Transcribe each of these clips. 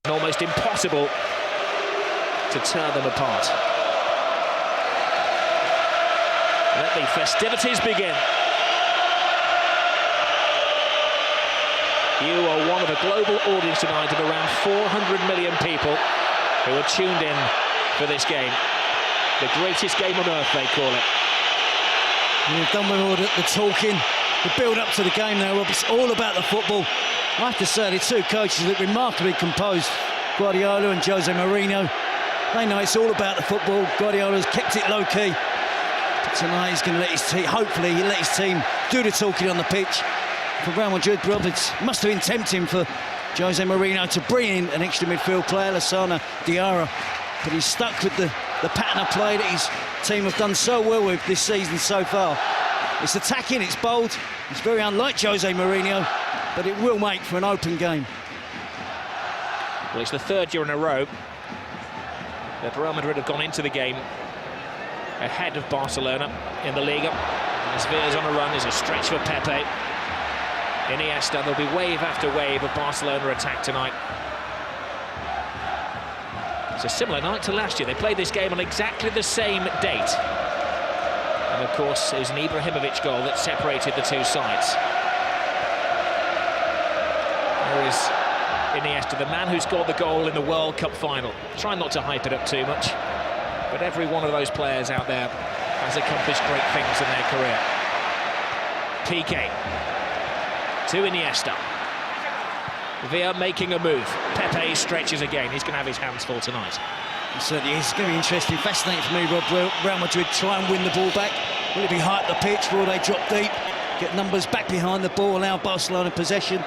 Almost impossible to tear them apart. Let the festivities begin. You are one of a global audience tonight of around 400 million people who are tuned in for this game. The greatest game on earth, they call it. We've done with all the talking, the build-up to the game now, Rob. It's all about the football. I have to say, the two coaches look remarkably composed, Guardiola and Jose Mourinho. They know it's all about the football. Guardiola's kept it low-key. But tonight he's going to let his team, hopefully he'll let his team do the talking on the pitch. For Real Madrid, Rob, it must have been tempting for Jose Mourinho to bring in an extra midfield player, Lassana Diarra. But he's stuck with the pattern of play that his team have done so well with this season so far. It's attacking, it's bold, it's very unlike Jose Mourinho, but it will make for an open game. Well, it's the third year in a row that Real Madrid have gone into the game ahead of Barcelona in the Liga. As Villa's on a run, there's a stretch for Pepe. Iniesta, there'll be wave after wave of Barcelona attack tonight. It's a similar night to last year. They played this game on exactly the same date. And of course, it was an Ibrahimovic goal that separated the two sides. There is Iniesta, the man who scored the goal in the World Cup final. Try not to hype it up too much, but every one of those players out there has accomplished great things in their career. Piqué to Iniesta. Villa making a move. Pepe stretches again. He's going to have his hands full tonight. It certainly is. It's going to be interesting, fascinating for me, Rob. Real Madrid try and win the ball back. Will it be high up the pitch? Will they drop deep? Get numbers back behind the ball, allow Barcelona possession?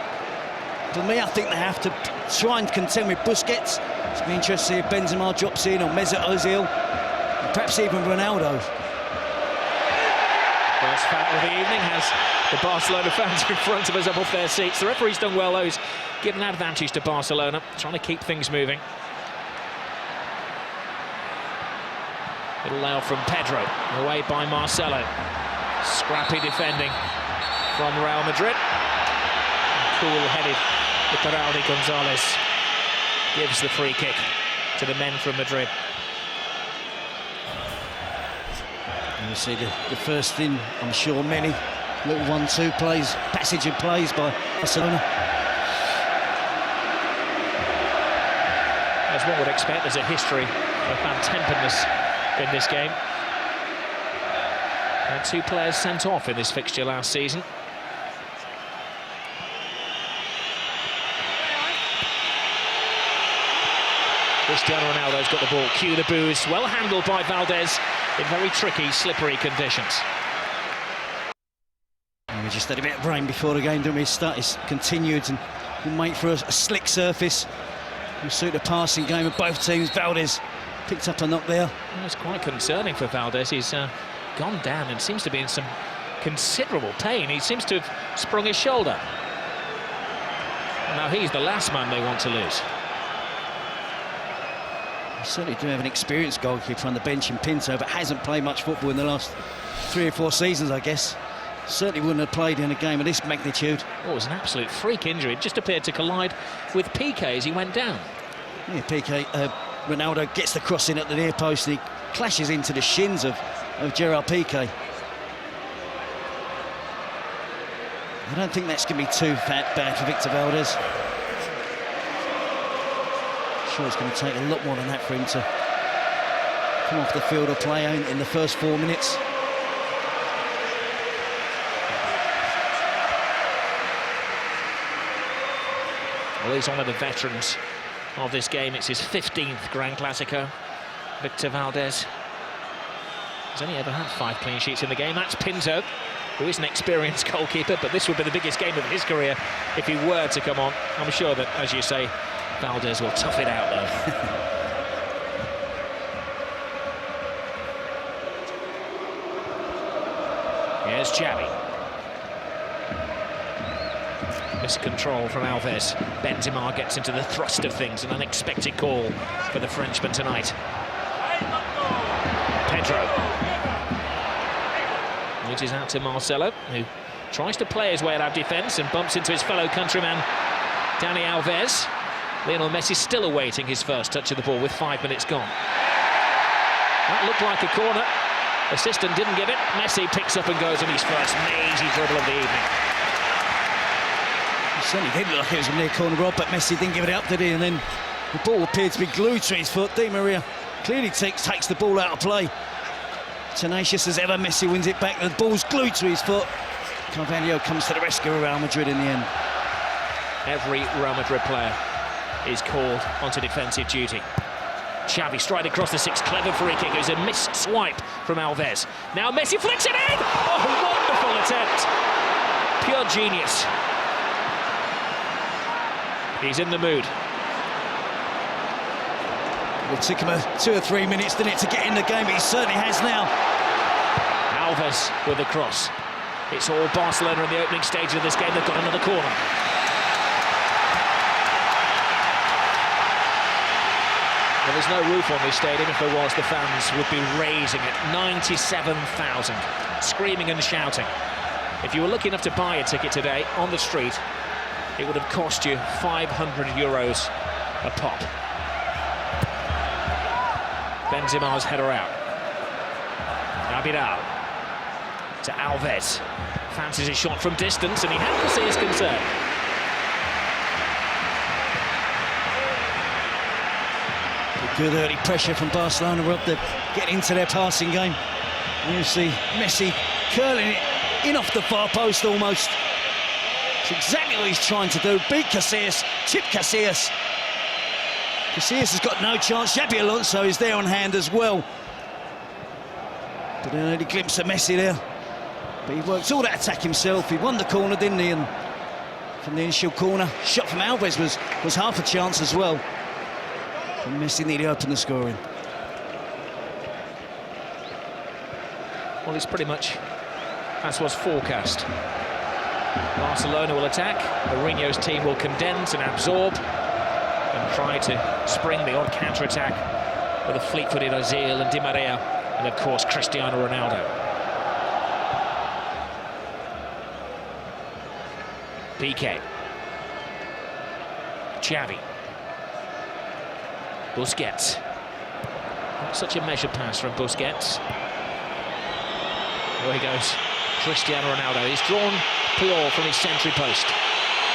For me, I think they have to try and contend with Busquets. It's going to be interesting to see if Benzema drops in, or Mesut Ozil, and perhaps even Ronaldo. First foul of the evening has the Barcelona fans in front of us up off their seats. The referee's done well, though. He's given an advantage to Barcelona, trying to keep things moving. Little allow from Pedro, away by Marcelo. Scrappy defending from Real Madrid. Cool-headed Iturralde Gonzalez gives the free kick to the men from Madrid. You see the first in, I'm sure, many little 1-2 plays, passage of plays by Barcelona. As one would expect, there's a history of bad-temperedness in this game. And 2 players sent off in this fixture last season. Cristiano Ronaldo's got the ball. Cue the boos. Well handled by Valdez in very tricky, slippery conditions. And we just had a bit of rain before the game, didn't we? It's continued and we'll make for a slick surface. Will suit the passing game of both teams. Valdez picked up a knock there. Well, it's quite concerning for Valdez. He's gone down and seems to be in some considerable pain. He seems to have sprung his shoulder. Now he's the last man they want to lose. We certainly do have an experienced goalkeeper on the bench in Pinto, but hasn't played much football in the last 3 or 4 seasons, I guess. Certainly wouldn't have played in a game of this magnitude. Oh, it was an absolute freak injury. It just appeared to collide with Piqué as he went down. Yeah, Piqué, Ronaldo gets the cross in at the near post and he clashes into the shins of Gerard Piqué. I don't think that's going to be too bad for Victor Valdez. Sure, it's going to take a lot more than that for him to come off the field or play in the first 4 minutes. Well, he's one of the veterans of this game. It's his 15th Grand Clasico. Victor Valdez. He's only ever had 5 clean sheets in the game. That's Pinto, who is an experienced goalkeeper, but this would be the biggest game of his career if he were to come on. I'm sure that, as you say, Valdez will tough it out, though. Here's Xavi. Miscontrol from Alves. Benzema gets into the thrust of things. An unexpected call for the Frenchman tonight. Pedro. Reaches out to Marcelo, who tries to play his way out of defence and bumps into his fellow countryman, Dani Alves. Lionel Messi still awaiting his first touch of the ball with 5 minutes gone. That looked like a corner. Assistant didn't give it. Messi picks up and goes on his first mazy dribble of the evening. It certainly did look like it was a near corner, Rob, but Messi didn't give it up, did he? And then the ball appeared to be glued to his foot. Di Maria clearly takes the ball out of play. Tenacious as ever, Messi wins it back. The ball's glued to his foot. Carvalho comes to the rescue of Real Madrid in the end. Every Real Madrid player is called onto defensive duty. Xavi straight across the six, clever free kick. It was a missed swipe from Alves. Now Messi flicks it in! Oh, wonderful attempt! Pure genius. He's in the mood. It took him 2 or 3 minutes, didn't it, to get in the game, but he certainly has now. Alves with the cross. It's all Barcelona in the opening stage of this game. They've got another corner. Well, there's no roof on this stadium. If there was, the fans would be raising it. 97,000, screaming and shouting. If you were lucky enough to buy a ticket today on the street, it would have cost you €500 a pop. Benzema's header out. Abidal to Alves. Fancies his shot from distance, and he had to see his concern. Good early pressure from Barcelona, Rob, to get into their passing game. And you see Messi curling it in off the far post almost. It's exactly what he's trying to do. Beat Casillas, chip Casillas. Casillas has got no chance. Xabi Alonso is there on hand as well. But an early glimpse of Messi there. But he worked all that attack himself. He won the corner, didn't he? And from the initial corner, shot from Alves was half a chance as well. And Messi nearly opened the scoring. Well, it's pretty much as was forecast. Barcelona will attack. Mourinho's team will condense and absorb and try to spring the odd counter-attack with a fleet-footed Ozil and Di Maria, and of course Cristiano Ronaldo. Piqué. Xavi. Busquets. Not such a measured pass from Busquets. There he goes. Cristiano Ronaldo. He's drawn Puyol from his century post.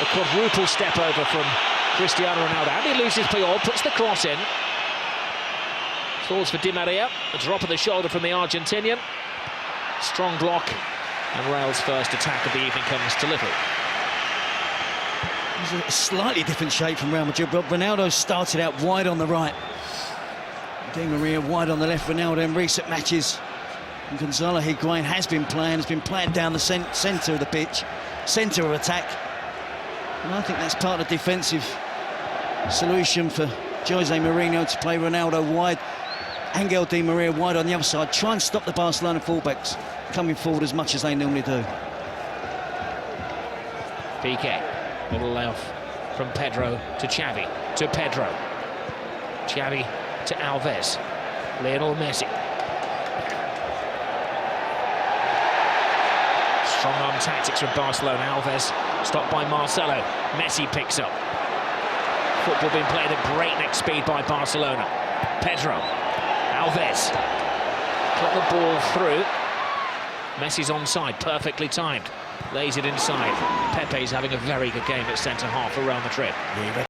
A quadruple step over from Cristiano Ronaldo. And he loses Puyol, puts the cross in. Falls for Di Maria. A drop of the shoulder from the Argentinian. Strong block. And Real's first attack of the evening comes to little. It was a slightly different shape from Real Madrid, but Ronaldo started out wide on the right. Di Maria wide on the left. Ronaldo in recent matches. And Gonzalo Higuain has been playing down the centre of the pitch, centre of attack. And I think that's part of the defensive solution for Jose Mourinho, to play Ronaldo wide, Angel Di Maria wide on the other side, try and stop the Barcelona fullbacks coming forward as much as they normally do. Piqué, little layoff from Pedro to Xavi, to Pedro. Xavi to Alves. Lionel Messi. Strong-arm tactics from Barcelona. Alves stopped by Marcelo. Messi picks up. Football being played at breakneck speed by Barcelona. Pedro. Alves. Got the ball through. Messi's onside, perfectly timed. Lays it inside. Pepe's having a very good game at centre-half for Real Madrid.